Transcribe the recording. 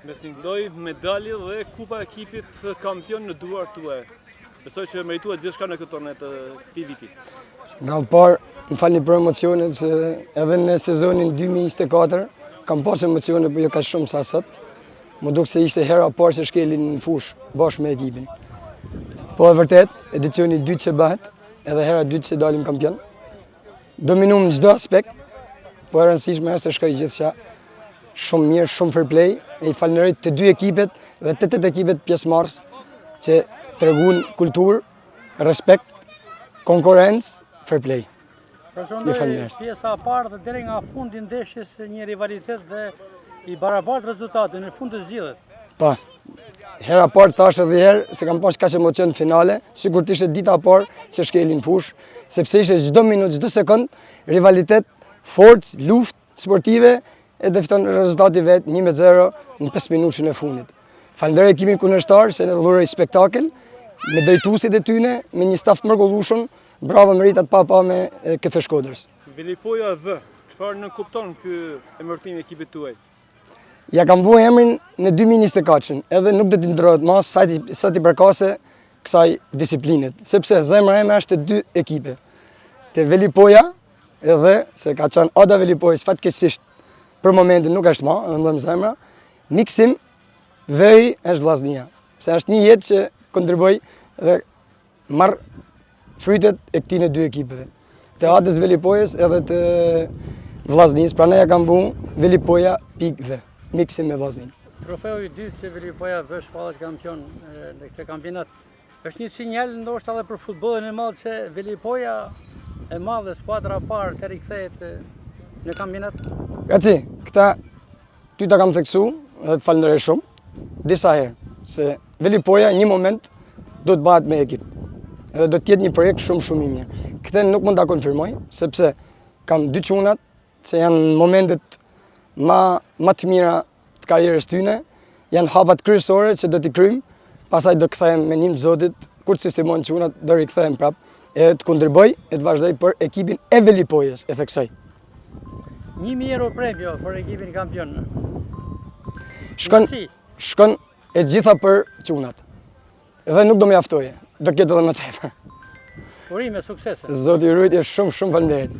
Mesningdoj medalje dhe kupa e ekipit kampion në duar tuaj. Besoj që merituat gjithçka në këtë tornet të këtij viti. Nga të parë, më falni për emocionet, se edhe në sezonin 2024 kam pas emocione, por jo kaq shumë sa sot. Më duk se ishte hera parë që shkelin në fush bashkë me ekipin. Po e vërtet, edicioni 2 që bëhet, edhe hera 2 që dalim kampion. Dominum në çdo aspekt, po e rëndësishme është se shkoi gjithçka shumë mirë, shumë fair play, e i falenderoj të dy ekipet dhe të 8 ekipet pjesëmarrës që treguan kulturë, respekt, konkurrencë, fair play. Pjesa e parë dhe deri nga fundi i ndeshjes një rivalitet dhe i barabartë rezultate në fund të zgjidhet. Po. Hera parë tash edhe herë se kam pas kaq emocion në finale, sikur të ishte dita e parë që shkelin fush, sepse ishte çdo minutë, çdo sekond rivalitet, forcë, luftë sportive e dhe fiton rezultati vet 1-0 në 5 minutën e fundit. Falenderoj ekipin kundërshtar se ne dhuroi spektakël me drejtuesit e tyre, me një staf të mrekullueshëm. Bravo meritat pa me KF Shkodrës. Velipoja dhe, çfarë nënkupton ky emërtim i ekipit tuaj? Ja kam vënë emrin në 2024, edhe nuk do t'i ndrohet më sa ti përkase kësaj disiplinet, sepse zemra ime është të dy ekipe. Te Velipoja edhe se ka qenë Ada Velipojës fatkeqësisht për momentin nuk është më, edhe më zemra. Miksim vej është vllaznia, se është një jetë që kontriboj dhe marr frytet e këtij dy ekipeve. Të Adës Velipojës edhe të vllaznisë, prandaj ja kam vënë Velipoja pikë. Miksim me vllaznin. Trofeu i dytë që Velipoja vë shpallet kampion në këtë kampionat është një sinjal ndoshta edhe për futbollin e madh që Velipoja e madhe skuadra e parë të rikthehet në kampionat. Gaci, këta ty ta kam theksu dhe të falenderoj shumë disa herë se Velipoja një moment do të bëhet me ekip. Edhe do të jetë një projekt shumë i mirë. Këtë nuk mund ta konfirmoj sepse kam dy çunat që janë në momentet më të mira të karrierës tyne, janë hapat kryesore që do t'i kryjmë, pastaj do kthehem me ndihmën e Zotit, kur të sistemojnë çunat do rikthehem prap, edhe të kontriboj e të vazhdoj për ekipin e Velipojës, e theksoj. 1.000 euro premio për ekipin kampion. Shkon e gjitha për çunat. Edhe nuk do më jaftoje, do ketë edhe më tepër. Urime, suksese. Zoti ju rujtje, shumë faleminderit.